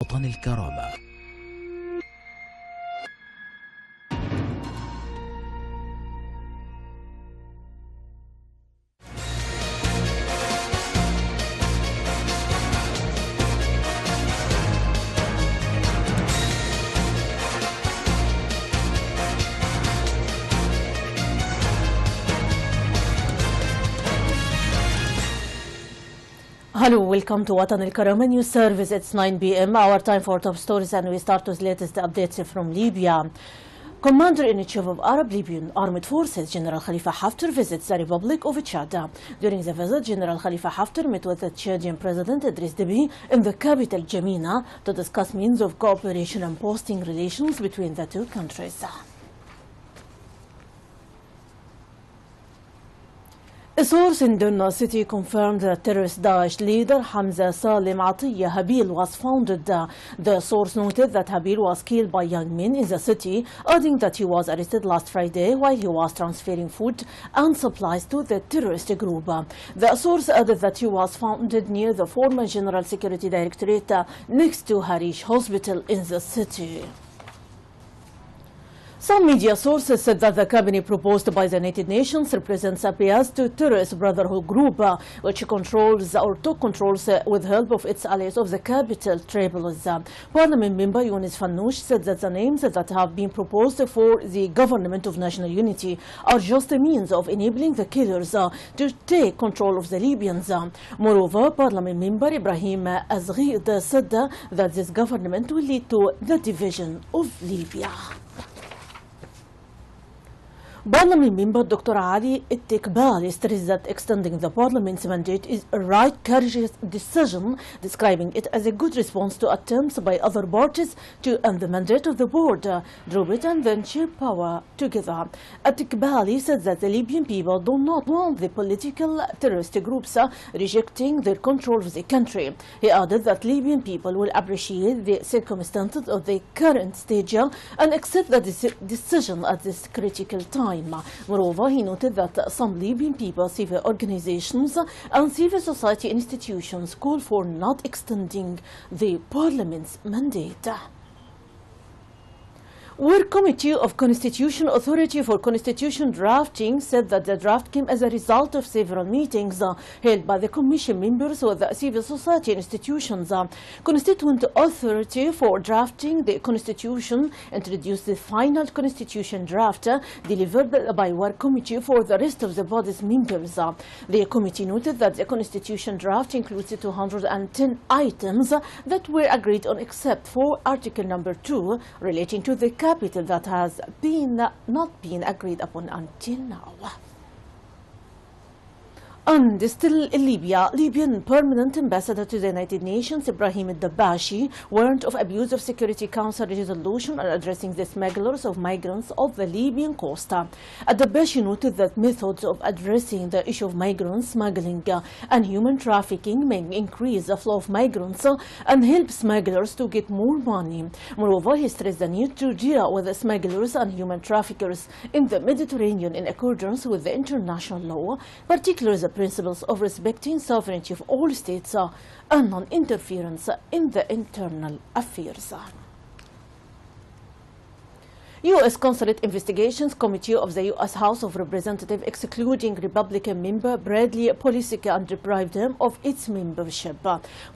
وطن الكرامة. Hello, welcome to Watan al-Karama News Service. It's 9 p.m. Our time for top stories, and we start with latest updates from Libya. Commander-in-Chief of Arab Libyan Armed Forces General Khalifa Haftar visits the Republic of Chad. During the visit, General Khalifa Haftar met with the Chadian President Idriss Déby in the capital Jamina to discuss means of cooperation and boosting relations between the two countries. A source in Derna city confirmed that terrorist Daesh leader Hamza Salim Atiyah Habil was founded. The source noted that Habil was killed by young men in the city, adding that he was arrested last Friday while he was transferring food and supplies to the terrorist group. The source added that he was found near the former General Security Directorate next to Harish Hospital in the city. Some media sources said that the cabinet proposed by the United Nations represents a bias to terrorist brotherhood group, which controls or took controls with help of its allies of the capital, Tripoli. Parliament member Younis Fannoush said that the names that have been proposed for the government of national unity are just a means of enabling the killers to take control of the Libyans. Moreover, Parliament member Ibrahim Azghid said that this government will lead to the division of Libya. Parliament member Dr. Ali Ittikbal stressed that extending the Parliament's mandate is a right courageous decision, describing it as a good response to attempts by other parties to end the mandate of the board, drop it and then share power together. Ittikbal said that the Libyan people do not want the political terrorist groups rejecting their control of the country. He added that Libyan people will appreciate the circumstances of the current stage and accept the decision at this critical time. Moreover, he noted that some Libyan people, civil organizations and civil society institutions call for not extending the parliament's mandate. Work Committee of Constitution Authority for Constitution Drafting said that the draft came as a result of several meetings held by the Commission members with the civil society institutions. Constituent Authority for Drafting the Constitution introduced the final Constitution draft delivered by Work Committee for the rest of the body's members. The committee noted that the Constitution draft includes 210 items that were agreed on except for Article number 2 relating to the capital that has not been agreed upon until now. And still in Libya, Libyan Permanent Ambassador to the United Nations Ibrahim Dabashi warned of abuse of Security Council resolution on addressing the smugglers of migrants of the Libyan coast. Dabashi noted that methods of addressing the issue of migrant smuggling and human trafficking may increase the flow of migrants and help smugglers to get more money. Moreover, he stressed the need to deal with the smugglers and human traffickers in the Mediterranean in accordance with the international law, particularly the principles of respecting sovereignty of all states and non-interference in the internal affairs. U.S. Consulate Investigations Committee of the U.S. House of Representatives excluding Republican member Bradley Polisica and deprived him of its membership.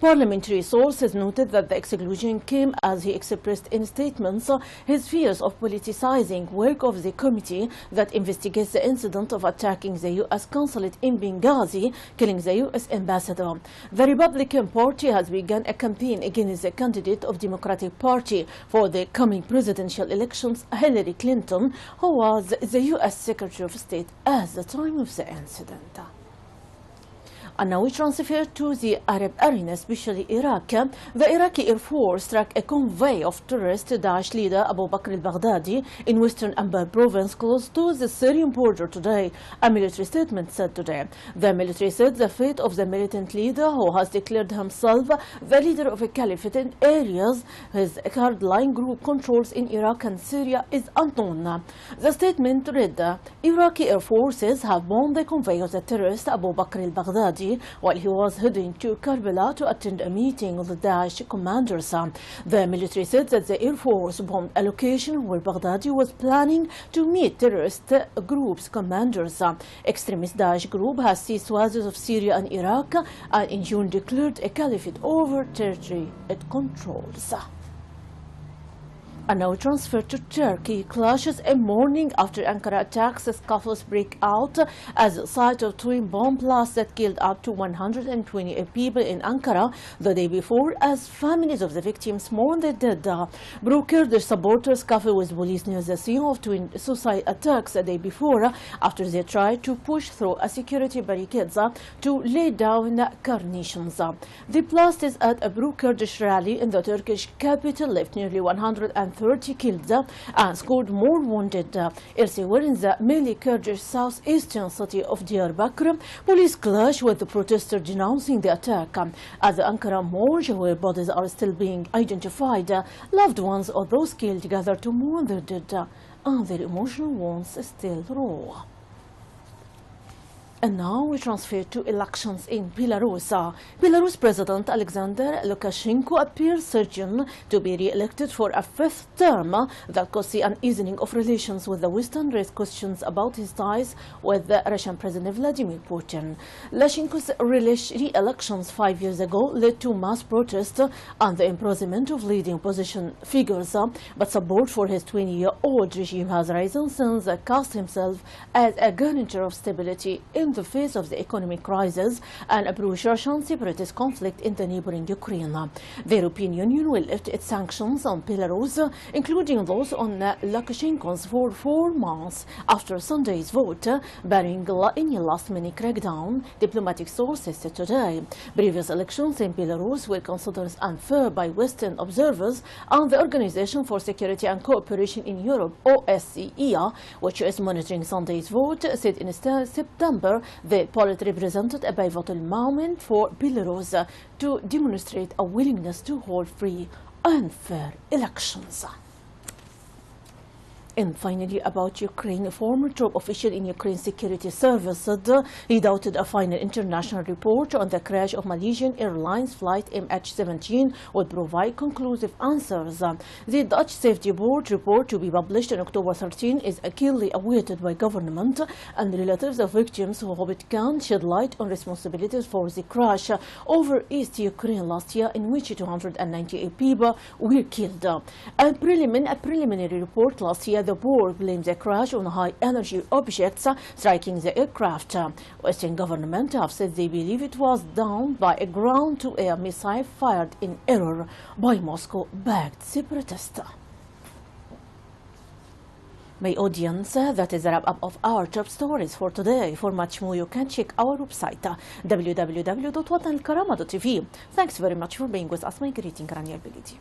Parliamentary sources noted that the exclusion came as he expressed in statements his fears of politicizing work of the committee that investigates the incident of attacking the U.S. consulate in Benghazi, killing the U.S. ambassador. The Republican Party has begun a campaign against the candidate of Democratic Party for the coming presidential elections, Hillary Clinton, who was the U.S. Secretary of State at the time of the incident. And now we transfer to the Arab arena, especially Iraq. The Iraqi Air Force struck a convoy of terrorist Daesh leader Abu Bakr al-Baghdadi in western Anbar province close to the Syrian border today, a military statement said today. The military said the fate of the militant leader, who has declared himself the leader of a caliphate in areas his hardline group controls in Iraq and Syria, is unknown. The statement read, Iraqi Air Forces have bombed the convoy of the terrorist Abu Bakr al-Baghdadi Baghdadi while he was heading to Karbala to attend a meeting with the Daesh commanders. The military said that the Air Force bombed a location where Baghdadi was planning to meet terrorist groups' commanders. Extremist Daesh group has seized swathes of Syria and Iraq and in June declared a caliphate over territory it controls. And now transfer to Turkey. Clashes a morning after Ankara attacks, scuffles break out as a site of twin bomb blasts that killed up to 128 people in Ankara the day before as families of the victims mourn the dead. Pro-Kurdish supporters scuffle with police near the scene of twin suicide attacks the day before after they tried to push through a security barricades to lay down carnations. The blast is at a pro-Kurdish rally in the Turkish capital, left nearly 130 killed and scored more wounded. Elsewhere in the mainly Kurdish southeastern city of Diyarbakir, police clash with the protesters denouncing the attack. At the Ankara Morgue, where bodies are still being identified, loved ones of those killed gather to mourn their dead, and their emotional wounds still raw. And now we transfer to elections in Belarus. Belarus President Alexander Lukashenko appears certain to be re-elected for a fifth term that could see an easing of relations with the Western, raised questions about his ties with the Russian President Vladimir Putin. Lukashenko's re-elections 5 years ago led to mass protests and the imprisonment of leading opposition figures, but support for his 20-year-old regime has risen since he cast himself as a guarantor of stability in the face of the economic crisis and a pro-Russian separatist conflict in the neighboring Ukraine. The European Union will lift its sanctions on Belarus, including those on Lukashenko's for 4 months after Sunday's vote, barring any last-minute crackdown, diplomatic sources said today. Previous elections in Belarus were considered unfair by Western observers, and the Organization for Security and Cooperation in Europe, OSCE, which is monitoring Sunday's vote, said in September the polls represented a pivotal moment for Belarus to demonstrate a willingness to hold free and fair elections. And finally, about Ukraine, a former top official in Ukraine's security service said he doubted a final international report on the crash of Malaysian Airlines flight MH17 would provide conclusive answers. The Dutch Safety Board report, to be published on October 13, is keenly awaited by government and relatives of victims who hope it can shed light on responsibilities for the crash over East Ukraine last year, in which 298 people were killed. A preliminary report last year, the board blamed the crash on high-energy objects striking the aircraft. Western governments have said they believe it was done by a ground-to-air missile fired in error by Moscow-backed separatists. My audience, that is the wrap-up of our top stories for today. For much more, you can check our website, www.watanalkarama.tv. Thanks very much for being with us. My greeting, Rانيا البليدى.